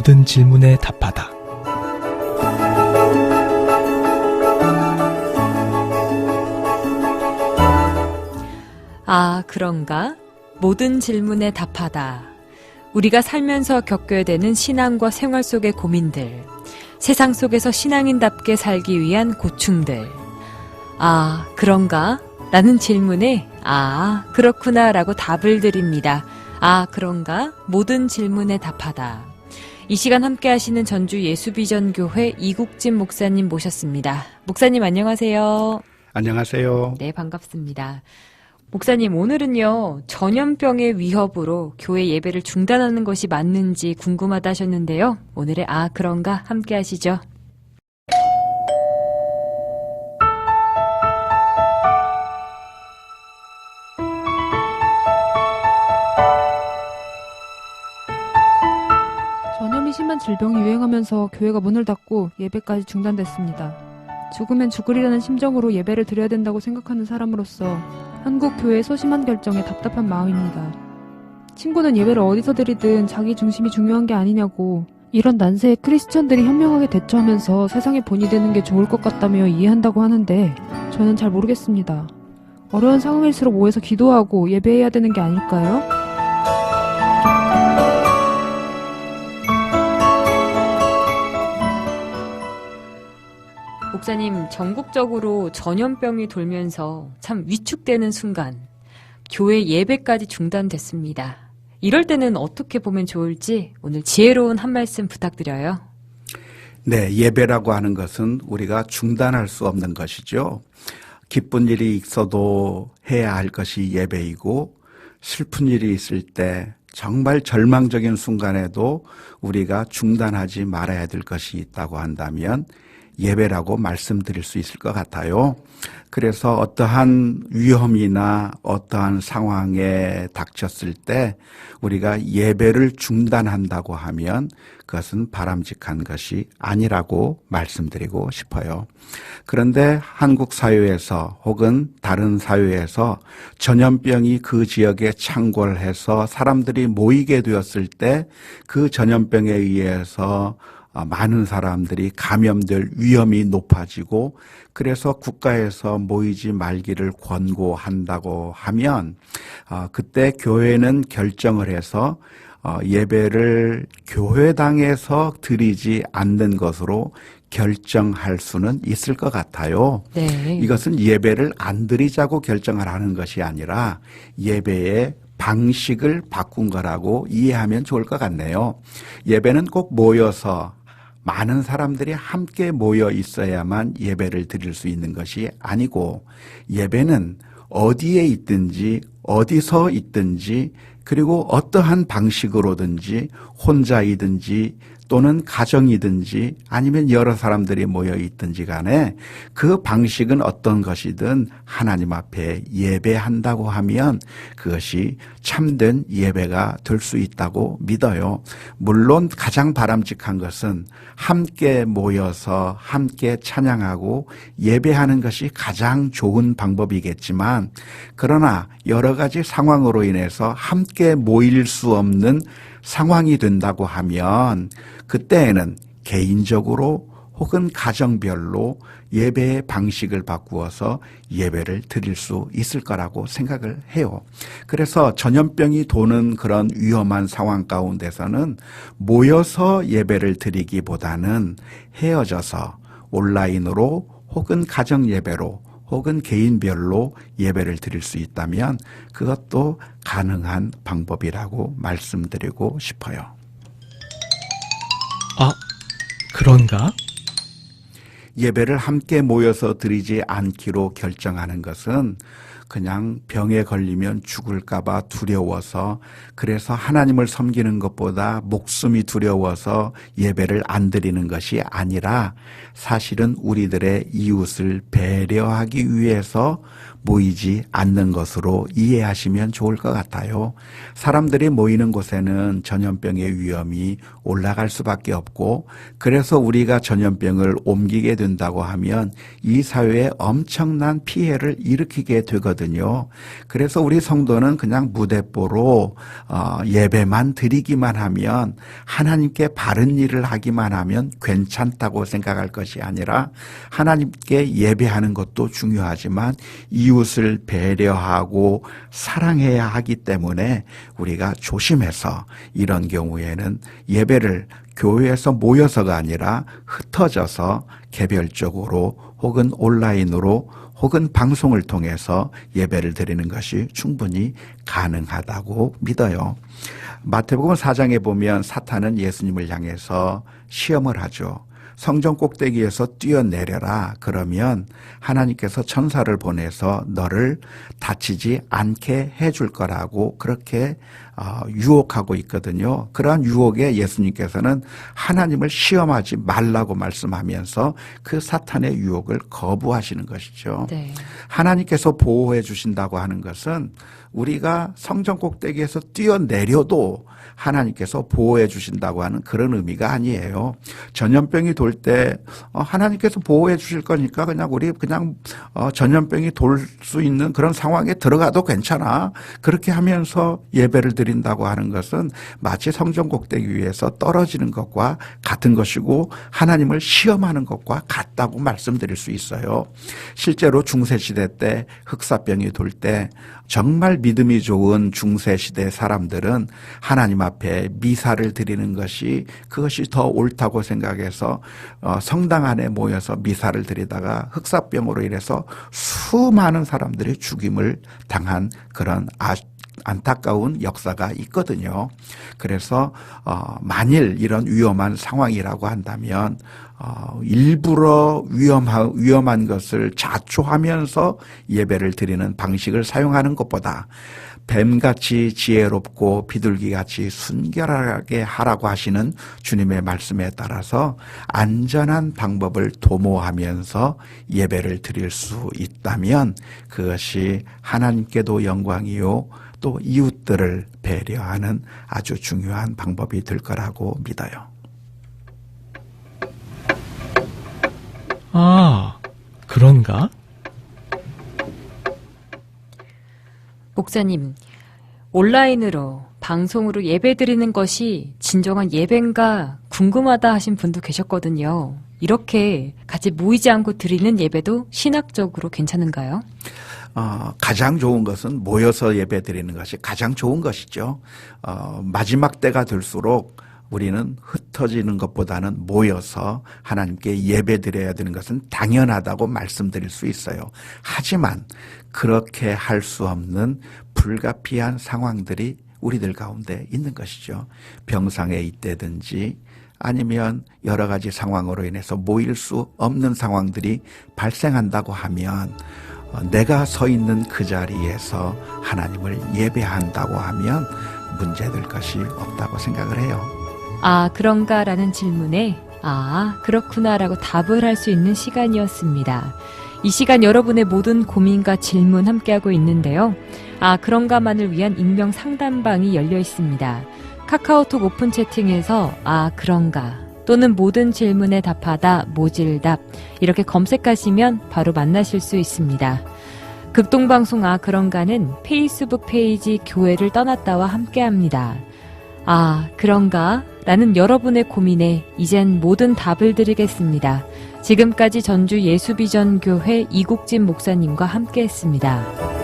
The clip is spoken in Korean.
모든 질문에 답하다. 아, 그런가? 모든 질문에 답하다. 우리가 살면서 겪어야 되는 신앙과 생활 속의 고민들, 세상 속에서 신앙인답게 살기 위한 고충들. 아, 그런가? 라는 질문에 아, 그렇구나 라고 답을 드립니다. 아, 그런가? 모든 질문에 답하다. 이 시간 함께 하시는 전주 예수비전교회 이국진 목사님 모셨습니다. 목사님 안녕하세요. 안녕하세요. 네, 반갑습니다. 목사님, 오늘은요, 전염병의 위협으로 교회 예배를 중단하는 것이 맞는지 궁금하다 하셨는데요. 오늘의 아, 그런가? 함께 하시죠. 전염이 심한 질병이 유행하면서 교회가 문을 닫고 예배까지 중단됐습니다. 죽으면 죽으리라는 심정으로 예배를 드려야 된다고 생각하는 사람으로서 한국 교회의 소심한 결정에 답답한 마음입니다. 친구는 예배를 어디서 드리든 자기 중심이 중요한 게 아니냐고, 이런 난세에 크리스천들이 현명하게 대처하면서 세상의 본이 되는 게 좋을 것 같다며 이해한다고 하는데 저는 잘 모르겠습니다. 어려운 상황일수록 모여서 기도하고 예배해야 되는 게 아닐까요? 목사님, 전국적으로 전염병이 돌면서 참 위축되는 순간, 교회 예배까지 중단됐습니다. 이럴 때는 어떻게 보면 좋을지 오늘 지혜로운 한 말씀 부탁드려요. 네, 예배라고 하는 것은 우리가 중단할 수 없는 것이죠. 기쁜 일이 있어도 해야 할 것이 예배이고, 슬픈 일이 있을 때 정말 절망적인 순간에도 우리가 중단하지 말아야 될 것이 있다고 한다면 예배라고 말씀드릴 수 있을 것 같아요. 그래서 어떠한 위험이나 어떠한 상황에 닥쳤을 때 우리가 예배를 중단한다고 하면 그것은 바람직한 것이 아니라고 말씀드리고 싶어요. 그런데 한국 사회에서 혹은 다른 사회에서 전염병이 그 지역에 창궐해서 사람들이 모이게 되었을 때 그 전염병에 의해서 많은 사람들이 감염될 위험이 높아지고 그래서 국가에서 모이지 말기를 권고한다고 하면 그때 교회는 결정을 해서 예배를 교회당에서 드리지 않는 것으로 결정할 수는 있을 것 같아요. 네. 이것은 예배를 안 드리자고 결정을 하는 것이 아니라 예배의 방식을 바꾼 거라고 이해하면 좋을 것 같네요. 예배는 꼭 모여서 많은 사람들이 함께 모여 있어야만 예배를 드릴 수 있는 것이 아니고 예배는 어디에 있든지 어디서 있든지 그리고 어떠한 방식으로든지 혼자이든지 또는 가정이든지 아니면 여러 사람들이 모여 있든지 간에 그 방식은 어떤 것이든 하나님 앞에 예배한다고 하면 그것이 참된 예배가 될 수 있다고 믿어요. 물론 가장 바람직한 것은 함께 모여서 함께 찬양하고 예배하는 것이 가장 좋은 방법이겠지만 그러나 여러 가지 상황으로 인해서 함께 모일 수 없는 상황이 된다고 하면 그때에는 개인적으로 혹은 가정별로 예배의 방식을 바꾸어서 예배를 드릴 수 있을 거라고 생각을 해요. 그래서 전염병이 도는 그런 위험한 상황 가운데서는 모여서 예배를 드리기보다는 헤어져서 온라인으로 혹은 가정 예배로 혹은 개인별로 예배를 드릴 수 있다면 그것도 가능한 방법이라고 말씀드리고 싶어요. 아, 그런가? 예배를 함께 모여서 드리지 않기로 결정하는 것은 그냥 병에 걸리면 죽을까봐 두려워서 그래서 하나님을 섬기는 것보다 목숨이 두려워서 예배를 안 드리는 것이 아니라 사실은 우리들의 이웃을 배려하기 위해서 모이지 않는 것으로 이해하시면 좋을 것 같아요. 사람들이 모이는 곳에는 전염병의 위험이 올라갈 수밖에 없고 그래서 우리가 전염병을 옮기게 된다고 하면 이 사회에 엄청난 피해를 일으키게 되거든요. 있거든요. 그래서 우리 성도는 그냥 무대뽀로 예배만 드리기만 하면, 하나님께 바른 일을 하기만 하면 괜찮다고 생각할 것이 아니라, 하나님께 예배하는 것도 중요하지만 이웃을 배려하고 사랑해야 하기 때문에 우리가 조심해서 이런 경우에는 예배를 교회에서 모여서가 아니라 흩어져서 개별적으로 혹은 온라인으로 혹은 방송을 통해서 예배를 드리는 것이 충분히 가능하다고 믿어요. 마태복음 4장에 보면 사탄은 예수님을 향해서 시험을 하죠. 성전 꼭대기에서 뛰어내려라. 그러면 하나님께서 천사를 보내서 너를 다치지 않게 해줄 거라고 그렇게 유혹하고 있거든요. 그러한 유혹에 예수님께서는 하나님을 시험하지 말라고 말씀하면서 그 사탄의 유혹을 거부하시는 것이죠. 네. 하나님께서 보호해 주신다고 하는 것은 우리가 성전 꼭대기에서 뛰어내려도 하나님께서 보호해 주신다고 하는 그런 의미가 아니에요. 전염병이 돌 때 하나님께서 보호해 주실 거니까 우리 전염병이 돌 수 있는 그런 상황에 들어가도 괜찮아. 그렇게 하면서 예배를 드린다고 하는 것은 마치 성전 꼭대기 위에서 떨어지는 것과 같은 것이고 하나님을 시험하는 것과 같다고 말씀드릴 수 있어요. 실제로 중세시대 때 흑사병이 돌 때 정말 믿음이 좋은 중세시대 사람들은 하나님 앞에 미사를 드리는 것이 그것이 더 옳다고 생각해서 성당 안에 모여서 미사를 드리다가 흑사병으로 인해서 수많은 사람들이 죽임을 당한 그런 안타까운 역사가 있거든요. 그래서 만일 이런 위험한 상황이라고 한다면 일부러 위험한 것을 자초하면서 예배를 드리는 방식을 사용하는 것보다 뱀같이 지혜롭고 비둘기같이 순결하게 하라고 하시는 주님의 말씀에 따라서 안전한 방법을 도모하면서 예배를 드릴 수 있다면 그것이 하나님께도 영광이요 또 이웃들을 배려하는 아주 중요한 방법이 될 거라고 믿어요. 아, 그런가? 목사님, 온라인으로 방송으로 예배 드리는 것이 진정한 예배인가 궁금하다 하신 분도 계셨거든요. 이렇게 같이 모이지 않고 드리는 예배도 신학적으로 괜찮은가요? 가장 좋은 것은 모여서 예배 드리는 것이 가장 좋은 것이죠. 마지막 때가 될수록 우리는 흩어지는 것보다는 모여서 하나님께 예배 드려야 되는 것은 당연하다고 말씀드릴 수 있어요. 하지만 그렇게 할 수 없는 불가피한 상황들이 우리들 가운데 있는 것이죠. 병상에 있다든지 아니면 여러 가지 상황으로 인해서 모일 수 없는 상황들이 발생한다고 하면 내가 서 있는 그 자리에서 하나님을 예배한다고 하면 문제될 것이 없다고 생각을 해요. 아, 그런가? 라는 질문에 아, 그렇구나 라고 답을 할 수 있는 시간이었습니다. 이 시간 여러분의 모든 고민과 질문 함께하고 있는데요. 아, 그런가만을 위한 익명 상담방이 열려 있습니다. 카카오톡 오픈 채팅에서 아, 그런가 또는 모든 질문에 답하다 모질답 이렇게 검색하시면 바로 만나실 수 있습니다. 극동방송 아, 그런가는 페이스북 페이지 교회를 떠났다와 함께합니다. 아, 그런가? 라는 여러분의 고민에 이젠 모든 답을 드리겠습니다. 지금까지 전주 예수비전교회 이국진 목사님과 함께했습니다.